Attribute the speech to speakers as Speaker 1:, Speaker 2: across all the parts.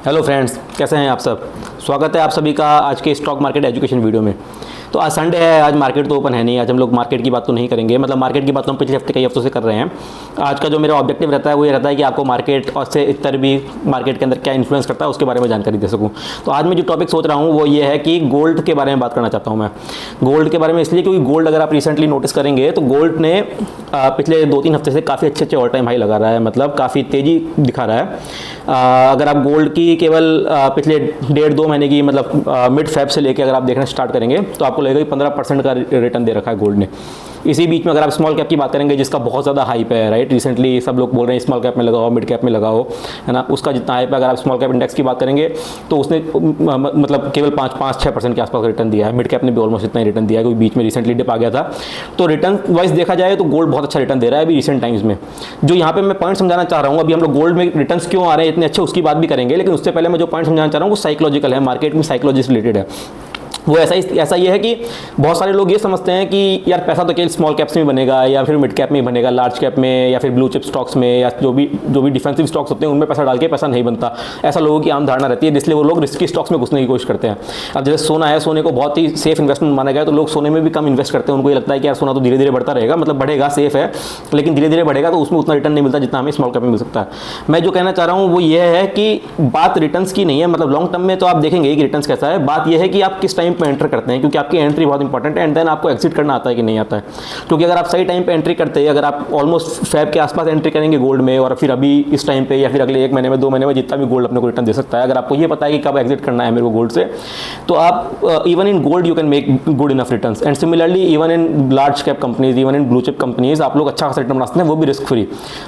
Speaker 1: Hello friends, कैसे हैं आप सब। स्वागत है आप सभी का आज के स्टॉक मार्केट एजुकेशन वीडियो में। तो आज संडे है, आज मार्केट तो ओपन है नहीं। आज हम लोग मार्केट की बात तो नहीं करेंगे, मतलब मार्केट की बात तो हम पिछले हफ्ते कई हफ्तों से कर रहे हैं। आज का जो मेरा ऑब्जेक्टिव रहता है वो ये रहता है कि आपको मार्केट और से इतर भी मार्केट के अंदर क्या इन्फ्लुएंस करता है उसके बारे में जानकारी दे सकूँ। तो आज मैं जो टॉपिक सोच रहा हूँ वो ये है कि गोल्ड के बारे में बात करना चाहता हूँ मैं। गोल्ड के बारे में इसलिए क्योंकि गोल्ड अगर आप रिसेंटली नोटिस करेंगे तो गोल्ड ने पिछले 2-3 हफ्ते से काफ़ी अच्छे ऑल टाइम हाई लगा रहा है, मतलब काफ़ी तेज़ी दिखा रहा है। अगर आप गोल्ड की केवल पिछले 1.5-2 महीने की मतलब मिड फेब से लेकर अगर आप देखना स्टार्ट करेंगे तो आपको लगेगा कि 15% का रिटर्न दे रखा है गोल्ड ने। इसी बीच में अगर आप स्मॉल कैप की बात करेंगे जिसका बहुत ज़्यादा हाइप है, राइट, रिसेंटली सब लोग बोल रहे हैं स्मॉल कैप में लगाओ, मिड कैप में लगाओ, है ना, उसका जितना हाइप है अगर आप स्मॉल कैप इंडेक्स की बात करेंगे तो उसने मतलब केवल 5-6% के आसपास रिटर्न दिया है। मिड कैप ने भी ऑलमोस्ट इतना ही रिटर्न दिया है क्योंकि बीच में रिसेंटली डिप आ गया था। तो रिटर्न वाइज देखा जाए तो गोल्ड बहुत अच्छा रिटर्न दे रहा है अभी रिसेंट टाइम्स में। जो यहाँ पे मैं पॉइंट समझाना चाह रहा हूँ, अभी हम लोग गोल्ड में रिटर्न्स क्यों आ रहे हैं इतने अच्छे उसकी बात भी करेंगे, लेकिन उससे पहले मैं जो पॉइंट समझाना चाह रहा हूँ वो साइकोलॉजिकल है, मार्केट में साइकोलॉजी से रिलेटेड है। वो ऐसा ये है कि बहुत सारे लोग ये समझते हैं कि यार पैसा तो केवल स्मॉल कैप्स में बनेगा या फिर मिड कैप में बनेगा, लार्ज कैप में या फिर ब्लू चिप स्टॉक्स में या जो भी डिफेंसिव स्टॉक्स होते हैं उनमें पैसा डाल के पैसा नहीं बनता। ऐसा लोगों की आम धारणा रहती है, इसलिए वो लोग रिस्की स्टॉक्स में घुसने की कोशिश करते हैं। अब जैसे सोना है, सोने को बहुत ही सेफ इन्वेस्टमेंट माना गया तो लोग सोने में भी कम इन्वेस्ट करते हैं। उनको ये लगता है कि यार सोना तो धीरे धीरे बढ़ता रहेगा, मतलब बढ़ेगा, सेफ है, लेकिन धीरे धीरे बढ़ेगा तो उसमें उतना रिटर्न नहीं मिलता जितना हमें स्मॉल कैप में मिल सकता है। मैं जो कहना चाह रहा हूँ वो ये है कि बात रिटर्न्स की नहीं है, मतलब लॉन्ग टर्म में तो आप देखेंगे कि रिटर्न्स कैसा है, बात यह है कि आप किस टाइम पर एंटर करते हैं, क्योंकि आपकी एंट्री बहुत इंपॉर्टेंट है एंड देन आपको एग्जिट करना आता है कि नहीं आता है। क्योंकि अगर आप सही टाइम पे एंट्री करते हैं, अगर आप ऑलमोस्ट फेब के आसपास एंट्री करेंगे गोल्ड में और फिर अभी इस टाइम पे या फिर अगले 1 महीने में 2 महीने में जितना भी गोल्ड अपने को रिटर्न दे सकता है, अगर आपको ये पता है कि कब एग्जिट करना है मेरे को गोल्ड से, तो आप even in gold you can make good enough returns. And similarly even in large cap companies, even in blue chip companies आप लोग अच्छा खासा रिटर्न बनाते हैं, वो भी रिस्क फ्री।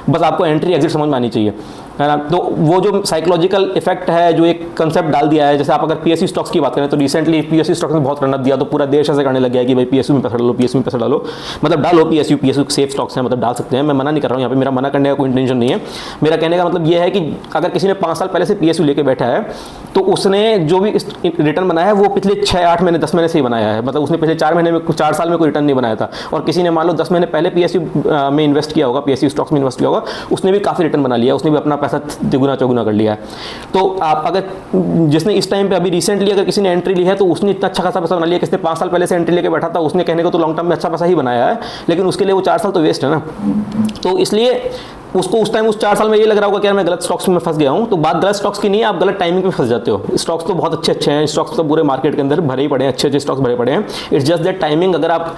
Speaker 1: बस आपको एंट्री एग्जिट समझ में आनी चाहिए, है ना। तो वो जो साइकोलॉजिकल इफेक्ट है, जो एक कंसेप्ट डाल दिया है, जैसे आप अगर पीएसयू स्टॉक्स की बात करें तो रिसेंटली पीएसयू स्टॉक्स ने बहुत रन अप दिया तो पूरा देश ऐसे करने लग गया कि भाई पीएसयू में पैसा डालो, पीएसयू में पैसा डालो, मतलब डालो पीएसयू सेफ स्टॉक्स हैं, मतलब डाल सकते हैं। मैं मना नहीं कर रहा हूँ, यहाँ पे मेरा मना करने का कोई इंटेंशन नहीं है। मेरा कहने का मतलब ये है कि अगर किसी ने 5 साल पहले से पीएसयू लेके बैठा है तो उसने जो भी रिटर्न बनाया है वो पिछले 6-8 महीने 10 महीने से ही बनाया है, मतलब उसने पिछले 4 साल में कोई रिटर्न नहीं बनाया था। और किसी ने मान लो 10 महीने पहले पीएसयू में इन्वेस्ट किया होगा, पीएसयू स्टॉक्स में इन्वेस्ट किया होगा, उसने भी काफ़ी रिटर्न बना लिया, उसने भी अपना पैसा दुगुना चौगुना कर लिया है। तो आप अगर जिसने इस टाइम पे अभी रिसेंटली अगर किसी ने एंट्री ली है तो उसने इतना अच्छा खासा पैसा बना लिया, किसने 5 साल पहले से एंट्री लेके बैठा था उसने कहने को तो लॉन्ग टर्म में अच्छा पैसा ही बनाया है, लेकिन उसके लिए वो 4 साल तो वेस्ट है ना। तो इसलिए उसको उस टाइम उस 4 साल में ये लग रहा होगा कि यार मैं गलत स्टॉक्स में फंस गया हूँ। तो बात गलत स्टॉक्स की नहीं है, आप गलत टाइमिंग पे फंस जाते हो। स्टॉक्स तो बहुत अच्छे हैं, स्टॉक्स तो पूरे मार्केट के अंदर भरे ही पड़े हैं, अच्छे स्टॉक्स भरे पड़े हैं। It's just that timing. अगर आप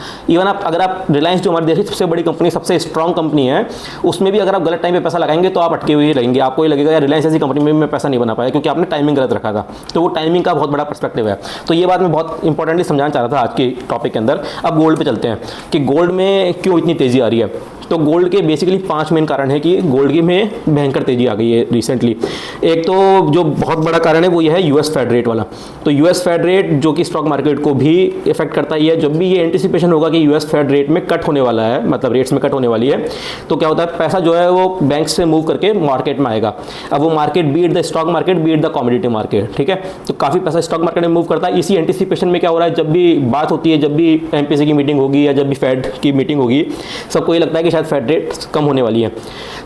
Speaker 1: अगर आप रिलायंस जो हमारे देश की सबसे बड़ी कंपनी, सबसे स्ट्रॉन्ग कंपनी है, उसमें भी अगर आप गलत टाइम पे पैसा लगाएंगे तो आप अटके हुए ही रहेंगे। आपको ये लगेगा यार रिलायंस ऐसी कंपनी में मैं पैसा नहीं बना पाया क्योंकि आपने टाइमिंग गलत रखा था। तो वो टाइमिंग का बहुत बड़ा पर्सपेक्टिव है। तो ये बात मैं बहुत इंपॉर्टेंटली समझाना चाह रहा था आज के टॉपिक के अंदर। अब गोल्ड पे चलते हैं कि गोल्ड में क्यों इतनी तेजी आ रही है। तो गोल्ड के बेसिकली 5 मेन कारण है कि गोल्ड की में भयंकर तेजी आ गई है रिसेंटली। एक तो जो बहुत बड़ा कारण है वो ये है यूएस फेड रेट वाला। तो यूएस फेड रेट जो कि स्टॉक मार्केट को भी इफेक्ट करता ही है। जब भी ये एंटिसिपेशन होगा कि यूएस फेड रेट में कट होने वाला है, मतलब रेट्स में कट होने वाली है, तो क्या होता है पैसा जो है वो बैंक से मूव करके मार्केट में आएगा। अब वो market beat the stock market, beat the commodity market, ठीक है। तो काफ़ी पैसा स्टॉक मार्केट में मूव करता है। इसी एंटिसिपेशन में क्या हो रहा है, जब भी बात होती है, जब भी एमपीसी की मीटिंग होगी या जब भी फेड की मीटिंग होगी, सबको ये लगता है कि शायद फेड रेट कम होने वाली है।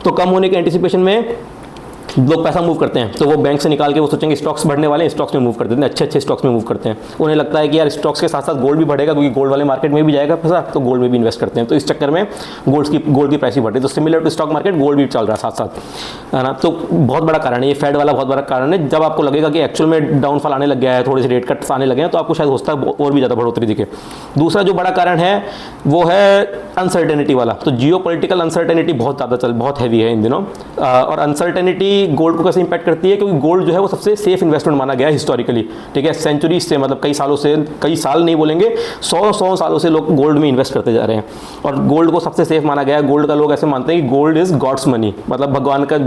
Speaker 1: तो कम होने के एंटिसिपेशन में लोग पैसा मूव करते हैं, तो वो बैंक से निकाल के वो सोचेंगे स्टॉक्स बढ़ने वाले हैं, स्टॉक्स में मूव कर देते हैं, अच्छे स्टॉक्स में मूव करते हैं। उन्हें लगता है कि यार स्टॉक्स के साथ साथ गोल्ड भी बढ़ेगा क्योंकि गोल्ड वाले मार्केट में भी जाएगा पैसा, तो गोल्ड में भी इन्वेस्ट करते हैं। तो इस चक्कर में गोल्ड की प्राइस ही बढ़ रही है। तो similar to stock market gold भी चल रहा है साथ साथ, है ना। तो बहुत बड़ा कारण है ये, फेड वाला बहुत बड़ा कारण है। जब आपको लगेगा कि एक्चुअल में डाउनफॉल आने लग गया है, थोड़े से रेट कट्स आने लगे हैं, तो आपको शायद हो सकता है और भी ज़्यादा बढ़ोतरी दिखे। दूसरा जो बड़ा कारण है वो है अनसर्टेनिटी वाला। तो जियो पॉलिटिकल अनसर्टेनिटी बहुत हैवी है इन दिनों। और अनसर्टेनिटी गोल्ड को कैसे इंपैक्ट करती है, क्योंकि गोल्ड जो है वो सबसे सेफ इन्वेस्टमेंट माना गया है हिस्टोरिकली, ठीक है। सेंचुरी से, मतलब कई सालों से, कई साल नहीं बोलेंगे, 100 सालों से लोग गोल्ड में इन्वेस्ट करते जा रहे हैं और गोल्ड को सबसे सेफ माना गया है। गोल्ड का लोग ऐसे मानते हैं कि गोल्ड इज गॉड्स मनी, मतलब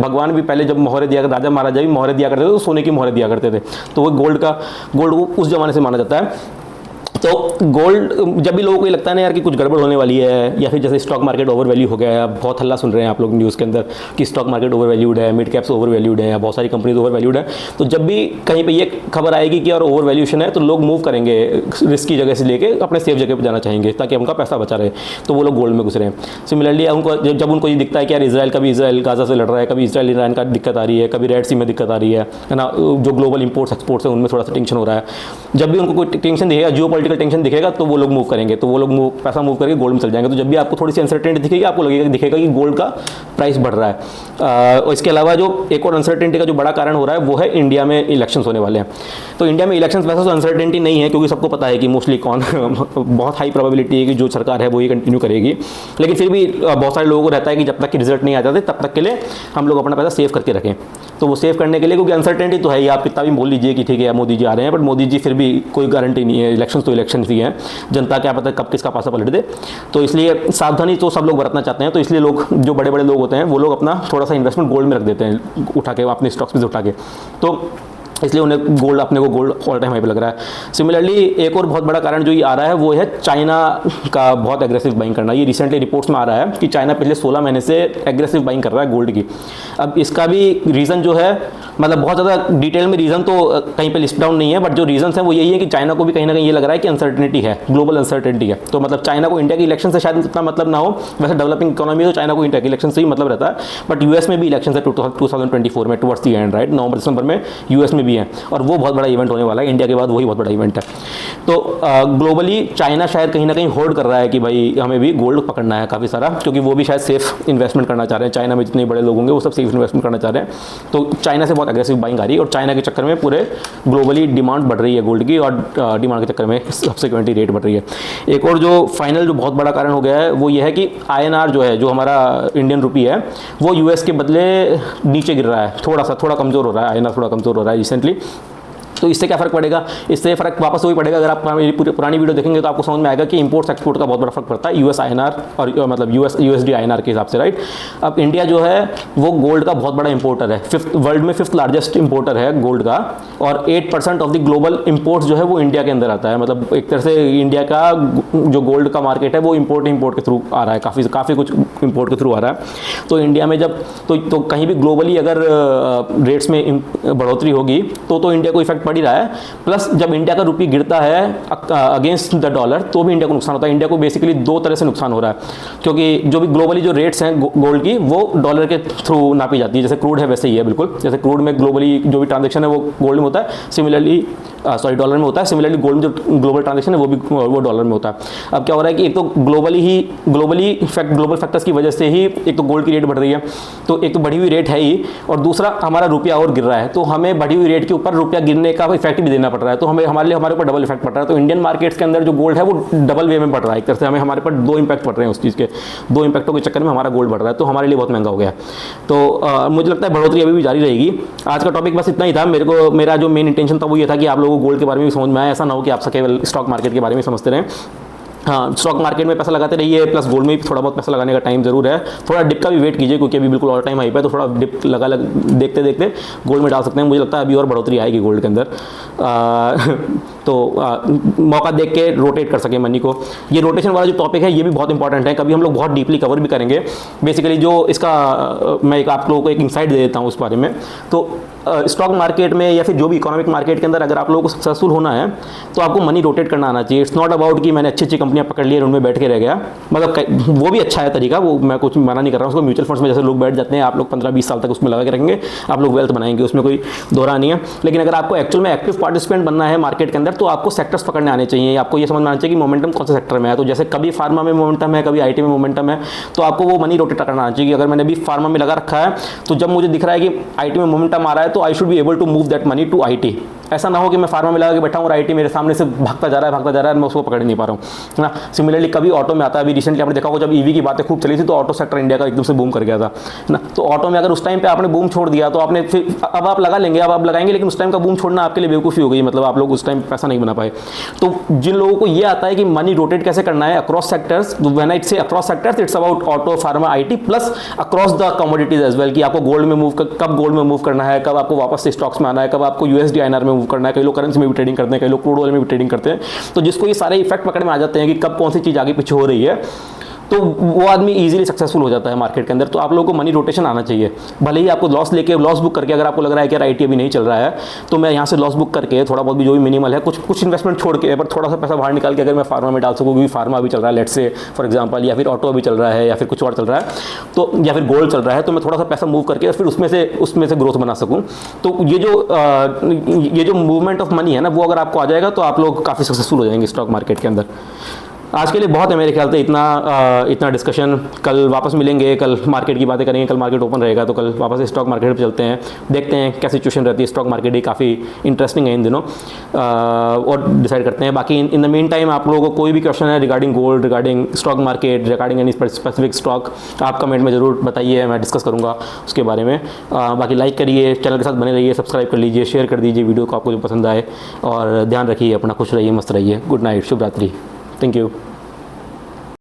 Speaker 1: भगवान भी पहले जब मोहरे दिया, राजा महाराजा भी मोहरे दिया करते थे तो सोने की मोहरे दिया करते थे। तो वो गोल्ड को उस जमाने से माना जाता है। तो गोल्ड, जब भी लोगों को ये लगता है ना यार कि कुछ गड़बड़ होने वाली है, या फिर जैसे स्टॉक मार्केट ओवर वैल्यू हो गया है, बहुत हल्ला सुन रहे हैं आप लोग न्यूज़ के अंदर कि स्टॉक मार्केट ओवर वैल्यूड है, मिड कैप्स ओवर वैल्यूड है, या बहुत सारी कंपनीज ओवर वैल्यूड है, तो जब भी कहीं पे ये खबर आएगी कि यार ओवर वैल्यूशन है, तो लोग मूव करेंगे रिस्क की जगह से लेके अपने सेफ जगह पर जाना चाहेंगे ताकि उनका पैसा बचा रहे, तो वो लोग गोल्ड में घुस रहे हैं। सिमिलरली उनको जब उनको ये दिखता है कि यार इजराइल गाजा से लड़ रहा है, कभी इजराइल ईरान का दिक्कत आ रही है, कभी रेड सी में दिक्कत आ रही है ना, जो ग्लोबल इंपोर्ट्स एक्सपोर्ट्स है उनमें थोड़ा सा टेंशन हो रहा है, जब भी उनको कोई टेंशन दिखेगा, जियो पॉलिटिकल टेंशन दिखेगा, तो वो लोग मूव करेंगे, तो वो लोग पैसा मूव करके गोल्ड में चल जाएंगे। तो जब भी आपको थोड़ी सी अनसर्टेनिटी दिखेगी, आपको दिखेगा कि गोल्ड का प्राइस बढ़ रहा है। और इसके अलावा जो एक और अनसर्टेनिटी का जो बड़ा कारण हो रहा है वो है इंडिया में इलेक्शंस होने वाले हैं। तो इंडिया में इलेक्शंस वैसे तो अनसर्टेनिटी नहीं है, क्योंकि सबको पता है कि मोस्टली कौन बहुत हाई प्रोबेबिलिटी है कि जो सरकार है वो ही कंटिन्यू करेगी, लेकिन फिर भी बहुत सारे लोगों को रहता है कि जब तक कि रिजल्ट नहीं आ जाते तब तक के लिए हम लोग अपना पैसा सेव करके रखें। तो वो सेव करने के लिए, क्योंकि अनसर्टेनिटी तो है ही, आप कितना भी बोल लीजिए कि ठीक है मोदी जी आ रहे हैं, बट मोदी जी फिर भी कोई गारंटी नहीं है, इलेक्शन तो इलेक्शन ही है, जनता क्या पता कब किसका पासा पलट दे। तो इसलिए सावधानी तो सब लोग बरतना चाहते हैं, तो इसलिए लोग जो बड़े बड़े लोग होते हैं वो लोग अपना थोड़ा सा इन्वेस्टमेंट गोल्ड में रख देते हैं, उठा के अपने स्टॉक्स में उठा के, तो इसलिए उन्हें गोल्ड, अपने को गोल्ड ऑल टाइम हाई पे लग रहा है। सिमिलरली एक और बहुत बड़ा कारण जो ये आ रहा है वो है चाइना का बहुत एग्रेसिव बाइंग करना। ये रिसेंटली रिपोर्ट्स में आ रहा है कि चाइना पिछले 16 महीने से एग्रेसिव बाइंग कर रहा है गोल्ड की। अब इसका भी रीज़न जो है, मतलब बहुत ज़्यादा डिटेल में रीज़न तो कहीं पे लिस्ट डाउन नहीं है, बट जो रीजन है वो यही है कि चाइना को भी कहीं ना कहीं ये लग रहा है कि अनसर्टेनिटी है, ग्लोबल अनसर्टेनिटी है। तो मतलब चाइना को इंडिया के इलेक्शन से शायद इतना मतलब ना हो, वैसे डेवलपिंग इकोनॉमी तो चाइना को इंडिया के इलेक्शन से ही मतलब रहता है, बट यूएस में भी इलेक्शन है 2024 में, टुवर्ड्स दी एंड, राइट, नवंबर दिसंबर में यूएस में भी है, और वो बहुत बड़ा इवेंट होने वाला है, इंडिया के बाद वही बहुत बड़ा इवेंट है। तो ग्लोबली चाइना शायद कहीं ना कहीं होल्ड कर रहा है कि भाई हमें भी गोल्ड पकड़ना है काफ़ी सारा, क्योंकि वो भी शायद सेफ इन्वेस्टमेंट करना चाह रहे हैं। चाइना में जितने बड़े लोग होंगे वो सब सेफ इन्वेस्टमेंट करना चाह रहे हैं, तो चाइना से बहुत एग्रेसिव बाइंग आ रही है, और चाइना के चक्कर में पूरे ग्लोबली डिमांड बढ़ रही है गोल्ड की, और डिमांड के चक्कर में सब्सिक्वेंटली रेट बढ़ रही है। एक और जो फाइनल जो बहुत बड़ा कारण हो गया है वो ये है कि INR जो है, जो हमारा इंडियन रुपी है, वो US के बदले नीचे गिर रहा है, थोड़ा कमज़ोर हो रहा है, INR थोड़ा कमज़ोर हो रहा है रिसेंटली। तो इससे क्या फ़र्क पड़ेगा? इससे फ़र्क वापस वही पड़ेगा, अगर आप मेरी पुरानी वीडियो देखेंगे तो आपको समझ में आएगा कि इंपोर्ट्स एक्सपोर्ट का बहुत बड़ा फर्क पड़ता है US INR और मतलब USD INR के हिसाब से, राइट। अब इंडिया जो है वो गोल्ड का बहुत बड़ा इंपोर्टर है, वर्ल्ड में 5th लार्जेस्ट इंपोर्टर है गोल्ड का, और 8% ऑफ द ग्लोबल इंपोर्ट्स जो है वो इंडिया के अंदर आता है। मतलब एक तरह से इंडिया का जो गोल्ड का मार्केट है वो इंपोर्ट के थ्रू आ रहा है, काफ़ी कुछ इंपोर्ट के थ्रू आ रहा है। तो इंडिया में जब तो कहीं भी ग्लोबली अगर रेट्स में बढ़ोतरी होगी तो इंडिया को इफेक्ट पड़ ही रहा है। प्लस जब इंडिया का रुपी गिरता है अगेंस्ट द डॉलर तो भी इंडिया को नुकसान होता है। इंडिया को बेसिकली 2 तरह से नुकसान हो रहा है, क्योंकि जो भी ग्लोबली जो रेट्स हैं गोल्ड की वो डॉलर के थ्रू नापी जाती है, जैसे क्रूड है वैसे ही है बिल्कुल, जैसे क्रूड में ग्लोबली जो भी ट्रांजेक्शन है वो गोल्ड में होता है, सिमिलरली डॉलर में होता है, सिमिलरली गोल्ड में जो ग्लोबल ट्रांजेक्शन है वो डॉलर में होता है। अब क्या हो रहा है कि एक तो ग्लोबली ग्लोबल फैक्टर्स की वजह से ही एक तो गोल्ड की रेट बढ़ रही है, तो एक तो बढ़ी हुई रेट है ही, और दूसरा हमारा रुपया और गिर रहा है, तो हमें बढ़ी हुई रेट के ऊपर रुपया गिरने का इफेक्ट भी देना पड़ रहा है, तो हमारे ऊपर डबल इफेक्ट पड़ रहा है। तो इंडियन मार्केट्स के अंदर जो गोल्ड है वो डबल वे में बढ़ रहा है, एक तरह से हमारे पर 2 इम्पैक्ट पड़ रहे हैं उस चीज़ के, 2 इम्पैक्टों के चक्कर में हमारा गोल्ड बढ़ रहा है, तो हमारे लिए बहुत महंगा हो गया। तो मुझे लगता है बढ़ोतरी अभी भी जारी रहेगी। आज का टॉपिक बस इतना ही था। मेरा जो मेन इंटेंशन था वो ये था कि आप लोगों को गोल्ड के बारे में भी समझ में आए, ऐसा ना हो कि आप केवल स्टॉक मार्केट के बारे में समझते रहें। हाँ, स्टॉक मार्केट में पैसा लगाते रहिए, प्लस गोल्ड में भी थोड़ा बहुत पैसा लगाने का टाइम जरूर है। थोड़ा डिप का भी वेट कीजिए, क्योंकि अभी बिल्कुल ऑल टाइम हाई पे है, तो थोड़ा डिप देखते देखते गोल्ड में डाल सकते हैं। मुझे लगता है अभी और बढ़ोतरी आएगी गोल्ड के अंदर, मौका देख के रोटेट कर सके मनी को। ये रोटेशन वाला जो टॉपिक है ये भी बहुत इंपॉर्टेंट है, कभी हम लोग बहुत डीपली कवर भी करेंगे। बेसिकली जो इसका मैं आप लोगों को एक इंसाइट दे देता हूँ उस बारे में। तो स्टॉक मार्केट में या फिर जो भी इकोनॉमिक मार्केट के अंदर अगर आप लोगों को सक्सेसफुल होना है तो आपको मनी रोटेट करना आना चाहिए। इट्स नॉट अबाउट कि मैंने अच्छी कंपनियां पकड़ ली और उनमें बैठ के रह गया, मतलब वो भी अच्छा है तरीका, वो मैं कुछ मना नहीं कर रहा हूँ उसको। म्यूचुअल फंड्स में जैसे लोग बैठ जाते हैं, आप लोग 15-20 साल तक उसमें लगा के रखेंगे, आप लोग वेल्थ बनाएंगे, उसमें कोई दोहरा नहीं है। लेकिन अगर आपको एक्चुअल में एक्टिव पार्टिसिपेंट बनना है मार्केट के अंदर तो आपको सेक्टर्स पकड़ने आने चाहिए। आपको ये समझना चाहिए कि मोमेंटम कौन से सेक्टर में है। तो जैसे कभी फार्मा में मोमेंटम है, कभी IT में मोमेंटम है, तो आपको वो मनी रोटेट करना आना चाहिए। अगर मैंने अभी फार्मा में लगा रखा है तो जब मुझे दिख रहा है कि IT में मोमेंटम आ रहा है तो I should be able to move that money to IT। ऐसा ना हो कि मैं फार्मा में लगा के बैठा हूँ और IT मेरे सामने से भागता जा रहा है, मैं उसको पकड़ नहीं पा रहा हूँ, है ना। सिमिलरली कभी ऑटो में आता है, अभी रिसेंटली आपने देखा होगा जब EV की बातें खूब चली थी तो ऑटो सेक्टर इंडिया का एकदम से बूम कर गया था, है ना। तो ऑटो में अगर उस टाइम पे आपने बूम छोड़ दिया तो आपने फिर अब आप लगा लेंगे, अब आप लगाएंगे, लेकिन उस टाइम का बूम छोड़ना आपके लिए बेवकूफ़ी हो गई, मतलब आप लोग उस टाइम पैसा नहीं बना पाए। तो जिन लोगों को ये आता है कि मनी रोटेट कैसे करना है across sectors, when I say across sectors it's about auto, pharma, IT plus across the commodities as well, कि आपको गोल्ड में मूव कब गोल्ड में मूव करना है, कब आपको वापस से स्टॉक्स में आना है, कब आपको USD INR में मूव करना है, कई लोग करेंसी में भी ट्रेडिंग करते हैं, कई लोग क्रूड ऑयल में भी ट्रेडिंग करते हैं। तो जिसको ये सारे इफेक्ट पकड़ में आ जाते हैं कि कब कौन सी चीज़ आगे पीछे हो रही है, तो वो आदमी इजीली सक्सेसफुल हो जाता है मार्केट के अंदर। तो आप लोगों को मनी रोटेशन आना चाहिए। भले ही आपको लॉस बुक करके, अगर आपको लग रहा है कि यार आईटी अभी नहीं चल रहा है, तो मैं यहाँ से लॉस बुक करके थोड़ा बहुत भी जो भी मिनिमल है, कुछ इन्वेस्टमेंट छोड़ के, पर थोड़ा सा पैसा बाहर निकाल के अगर मैं फार्मा में डाल सकूँ, क्योंकि फार्मा अभी चल रहा है लेट्स से फॉर एग्जाम्पल, या फिर ऑटो अभी चल रहा है, या फिर कुछ और चल रहा है, तो या फिर गोल्ड चल रहा है, तो मैं थोड़ा सा पैसा मूव करके फिर उसमें से ग्रोथ बना सकूँ। तो ये जो मूवमेंट ऑफ मनी है ना, वो अगर आपको आ जाएगा तो आप लोग काफ़ी सक्सेसफुल हो जाएंगे स्टॉक मार्केट के अंदर। आज के लिए बहुत है मेरे ख्याल से इतना डिस्कशन। कल वापस मिलेंगे, कल मार्केट की बातें करेंगे। कल मार्केट ओपन रहेगा तो कल वापस स्टॉक मार्केट पे चलते हैं, देखते हैं क्या सिचुएशन रहती है। स्टॉक मार्केट ही काफ़ी इंटरेस्टिंग है इन दिनों, और डिसाइड करते हैं। बाकी इन द मेन टाइम आप लोगों को कोई भी क्वेश्चन है regarding gold, regarding stock market, regarding any specific stock, आप कमेंट में ज़रूर बताइए, मैं डिस्कस करूँगा उसके बारे में। बाकी लाइक करिए, चैनल के साथ बने रहिए, सब्सक्राइब कर लीजिए, शेयर कर दीजिए वीडियो को आपको जो पसंद आए, और ध्यान रखिए अपना, खुश रहिए, मस्त रहिए। गुड नाइट, शुभ रात्रि, थैंक यू।